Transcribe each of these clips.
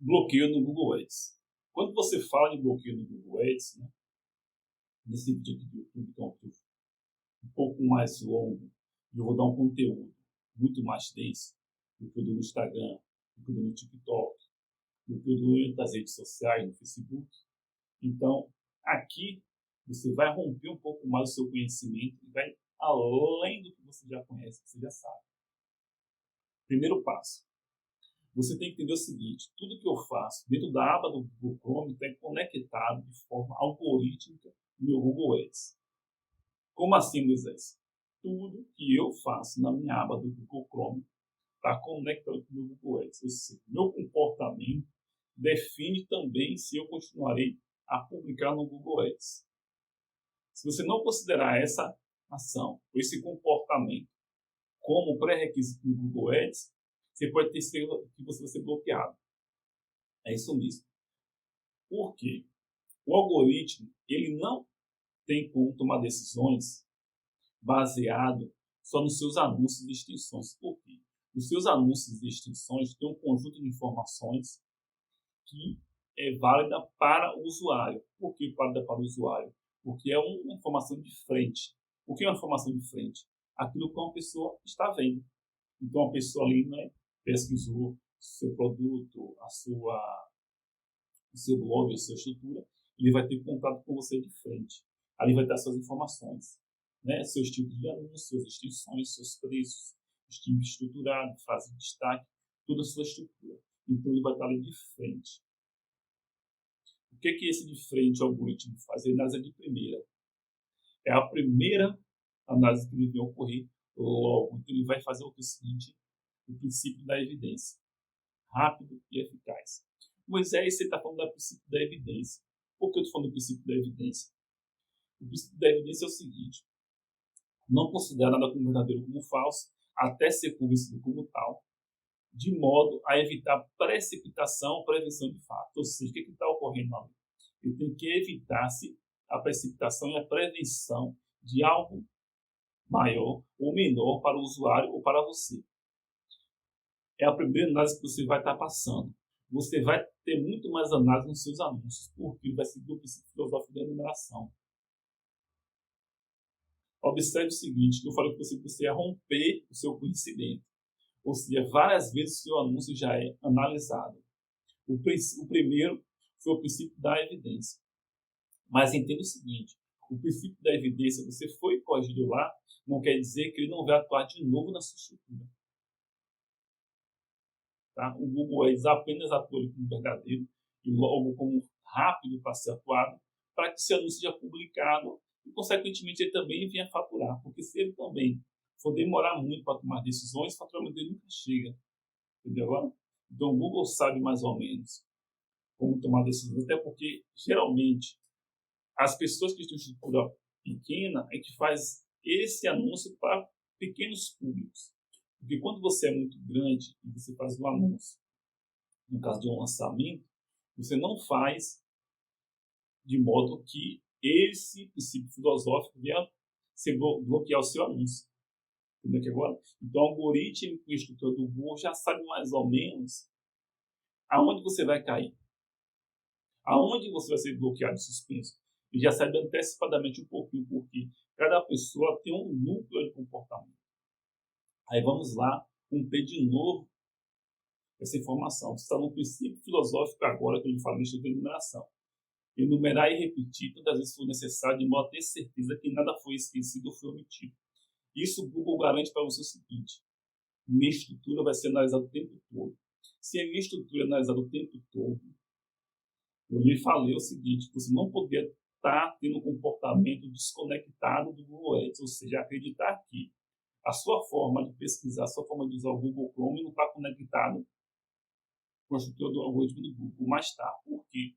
bloqueio no Google Ads. Quando você fala de bloqueio no Google Ads, né, nesse vídeo aqui do YouTube, que é um pouco mais longo, eu vou dar um conteúdo muito mais denso do que o do Instagram, do que o do TikTok, do que o do das redes sociais, no Facebook. Então, aqui você vai romper um pouco mais o seu conhecimento e vai além do que você já conhece, que você já sabe. Primeiro passo. Você tem que entender o seguinte, tudo que eu faço dentro da aba do Google Chrome está conectado de forma algorítmica no meu Google Ads. Como assim, Moisés? Tudo que eu faço na minha aba do Google Chrome está conectado com o meu Google Ads. Ou seja, meu comportamento define também se eu continuarei a publicar no Google Ads. Se você não considerar essa ação, esse comportamento como pré-requisito no Google Ads, você pode ter certeza que você vai ser bloqueado. É isso mesmo. Por quê? O algoritmo, ele não tem como tomar decisões baseado só nos seus anúncios de extensões. Por quê? Os seus anúncios de extensões têm um conjunto de informações que é válida para o usuário. Por que válida para o usuário? Porque é uma informação de frente. O que é uma informação de frente? Aquilo que uma pessoa está vendo. Então, a pessoa ali, né, pesquisou seu produto, o seu blog, a sua estrutura, ele vai ter contato com você de frente. Ali vai dar suas informações, né, seus tipos de anúncios, suas extensões, seus preços, os tipos estruturados, frase de destaque, toda a sua estrutura. Então, ele vai estar ali de frente. O que esse de frente algoritmo faz? Ele analisa de primeira. É a primeira análise que ele vai ocorrer logo. Então, ele vai fazer o seguinte: o princípio da evidência. Rápido e eficaz. Moisés, você está falando do princípio da evidência. Por que eu estou falando do princípio da evidência? O princípio da evidência é o seguinte: não considera nada como verdadeiro como falso, até ser convencido como tal, de modo a evitar precipitação, prevenção de fato. Ou seja, o que está ocorrendo ali? Ele tem que evitar-se a precipitação e a prevenção de algo maior ou menor para o usuário ou para você. É a primeira análise que você vai estar passando. Você vai ter muito mais análise nos seus anúncios, porque vai seguir o princípio filosófico da enumeração. Observe o seguinte, que eu falei que você ia romper o seu conhecimento. Ou seja, várias vezes o seu anúncio já é analisado. O primeiro foi o princípio da evidência. Mas entenda o seguinte, o princípio da evidência, você foi corrigido lá, não quer dizer que ele não vai atuar de novo na sua estrutura. Tá? O Google Ads apenas atua como verdadeiro e logo como rápido para ser atuado, para que o seu anúncio seja publicado e, consequentemente, ele também venha faturar. Porque se ele também for demorar muito para tomar decisões, o faturamento dele nunca chega. Entendeu agora? Então, o Google sabe mais ou menos como tomar decisões, até porque, geralmente, as pessoas que têm estrutura pequena é que faz esse anúncio para pequenos públicos. Porque quando você é muito grande e você faz um anúncio, no caso de um lançamento, você não faz de modo que esse princípio filosófico venha bloquear o seu anúncio. Entendeu aqui agora? Então, o algoritmo e o estrutura do Google já sabe mais ou menos aonde você vai cair, aonde você vai ser bloqueado e suspenso. E já sabe antecipadamente um pouquinho, porque cada pessoa tem um núcleo de comportamento. Aí vamos lá, romper de novo essa informação. Você está no princípio filosófico agora que eu lhe falei de enumeração. Enumerar e repetir tantas vezes for necessário, de modo a ter certeza que nada foi esquecido ou foi omitido. Isso o Google garante para você o seguinte: minha estrutura vai ser analisada o tempo todo. Se a minha estrutura é analisada o tempo todo, eu lhe falei o seguinte: você não poderia estar tendo um comportamento desconectado do Google Ads, ou seja, acreditar que a sua forma de pesquisar, a sua forma de usar o Google Chrome não está conectado com a estrutura do algoritmo do Google, mas está. Por quê?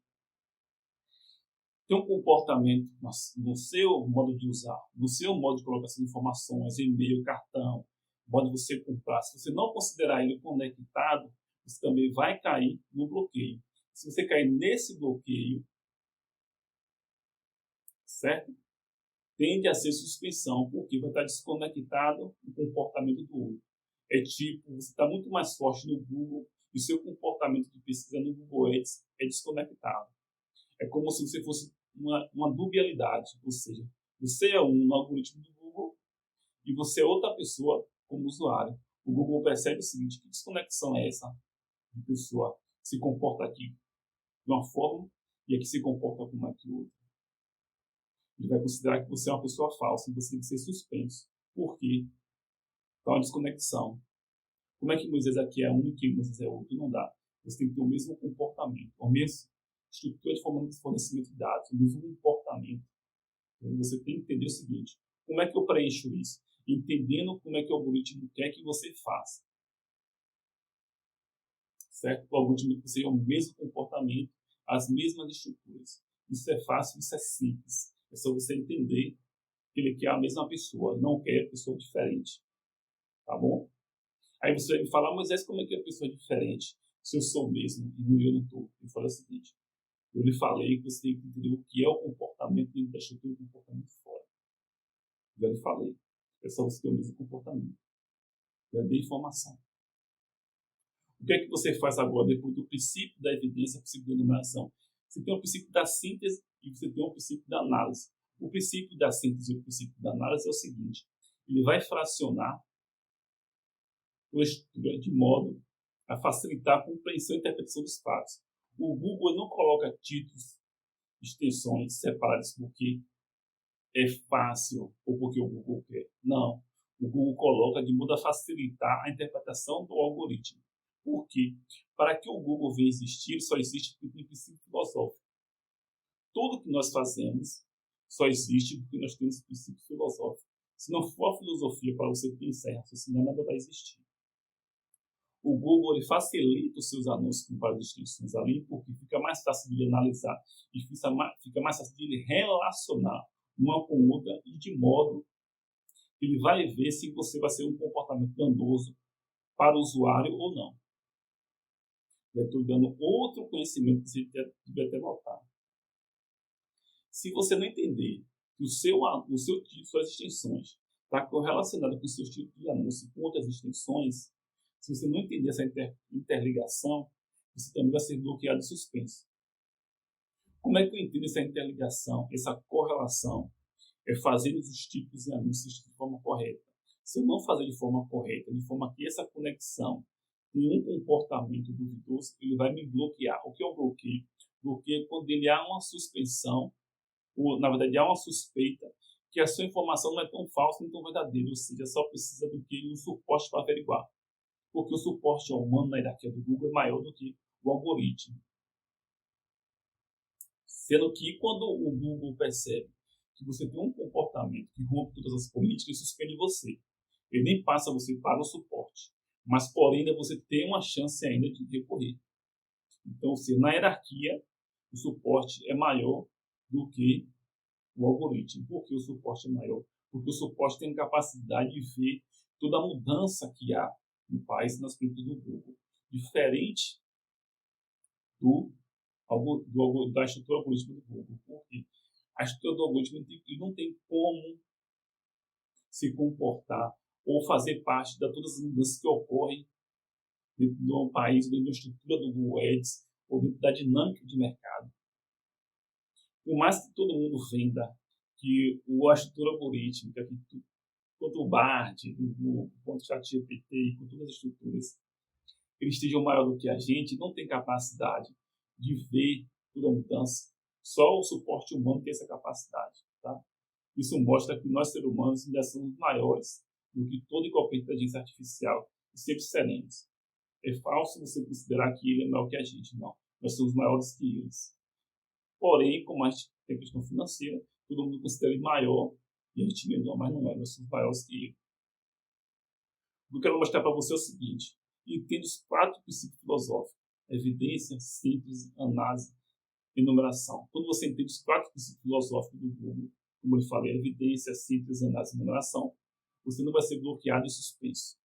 Tem um comportamento no seu modo de usar, no seu modo de colocação de informações, e-mail, cartão, modo de você comprar. Se você não considerar ele conectado, você também vai cair no bloqueio. Se você cair nesse bloqueio, certo? Tende a ser suspensão, porque vai estar desconectado do comportamento do outro. É tipo, você está muito mais forte no Google e seu comportamento de pesquisa no Google Ads é desconectado. É como se você fosse uma dualidade, ou seja, você é um no algoritmo do Google e você é outra pessoa como usuário. O Google percebe o seguinte: que desconexão é essa de pessoa que se comporta aqui de uma forma e aqui se comporta como aqui outra? Ele vai considerar que você é uma pessoa falsa e você tem que ser suspenso. Por quê? Então, a desconexão. Como é que Moisés aqui é um e que Moisés é outro? Não dá. Você tem que ter o mesmo comportamento, a mesma estrutura de fornecimento de dados, o mesmo comportamento. Então, você tem que entender o seguinte: como é que eu preencho isso? Entendendo como é que o algoritmo quer que você faça. Certo? O algoritmo quer que você tenha o mesmo comportamento, as mesmas estruturas. Isso é fácil, isso é simples. É só você entender que ele quer a mesma pessoa, não quer pessoa diferente. Tá bom? Aí você vai me falar: Moisés, como é que a pessoa é diferente? Se eu sou o mesmo e eu não estou. Ele fala o seguinte: eu lhe falei que você tem que entender o que é o comportamento dentro da estrutura e o comportamento fora. Já lhe falei. É só você ter o mesmo comportamento. Já dei informação. O que é que você faz agora depois do princípio da evidência, princípio da enumeração? Você tem o princípio da síntese e você tem o princípio da análise. O princípio da síntese e o princípio da análise é o seguinte: ele vai fracionar a estrutura de modo a facilitar a compreensão e interpretação dos fatos. O Google não coloca títulos, extensões separadas porque é fácil ou porque o Google quer. Não. O Google coloca de modo a facilitar a interpretação do algoritmo. Por quê? Para que o Google venha existir, só existe porque tem princípio filosófico. Tudo que nós fazemos só existe porque nós temos princípio filosófico. Se não for a filosofia para você pensar e raciocinar, nada vai existir. O Google ele facilita os seus anúncios com várias extensões ali, porque fica mais fácil de ele analisar e fica mais fácil de ele relacionar uma com outra e de modo que ele vai ver se você vai ser um comportamento danoso para o usuário ou não. Eu estou dando outro conhecimento que você deve até notar. Se você não entender que o seu título, suas extensões, está correlacionado com os seus tipos de anúncio com outras extensões, se você não entender essa interligação, você também vai ser bloqueado e suspenso. Como é que eu entendo essa interligação, essa correlação? É fazer os tipos de anúncios de forma correta. Se eu não fazer de forma correta, de forma que essa conexão tem um comportamento duvidoso, ele vai me bloquear. O que é um bloqueio? Bloqueio é quando ele há uma suspensão, ou na verdade há uma suspeita, que a sua informação não é tão falsa nem tão verdadeira, ou seja, só precisa do que um suporte para averiguar. Porque o suporte humano na hierarquia do Google é maior do que o algoritmo. Sendo que quando o Google percebe que você tem um comportamento que rompe todas as políticas, ele suspende você. Ele nem passa você para o suporte. Mas, porém, ainda você tem uma chance ainda de recorrer. Então, na hierarquia, o suporte é maior do que o algoritmo. Por que o suporte é maior? Porque o suporte tem capacidade de ver toda a mudança que há no país nas políticas do Google. Diferente da estrutura algorítmica do Google. Por quê? A estrutura do algoritmo ele não tem como se comportar ou fazer parte de todas as mudanças que ocorrem dentro do país, dentro da estrutura do Google Ads, ou dentro da dinâmica de mercado. Por mais que todo mundo venda que a estrutura algorítmica, quanto o BART, do Google, quanto o ChatGPT, com todas as estruturas, eles estejam maior do que a gente, não tem capacidade de ver toda a mudança. Só o suporte humano tem essa capacidade. Tá? Isso mostra que nós, seres humanos, ainda somos maiores do que toda e qualquer inteligência artificial e sempre seremos. É falso você considerar que ele é maior que a gente. Não. Nós somos maiores que eles. Porém, como a gente tem questão financeira, todo mundo considera ele maior e a gente menor, mas não é. Nós somos maiores que ele. O que eu quero mostrar para você é o seguinte: entenda os 4 princípios filosóficos: evidência, síntese, análise e enumeração. Quando você entende os 4 princípios filosóficos do Google, como eu falei, evidência, síntese, análise e enumeração, você não vai ser bloqueado e suspenso.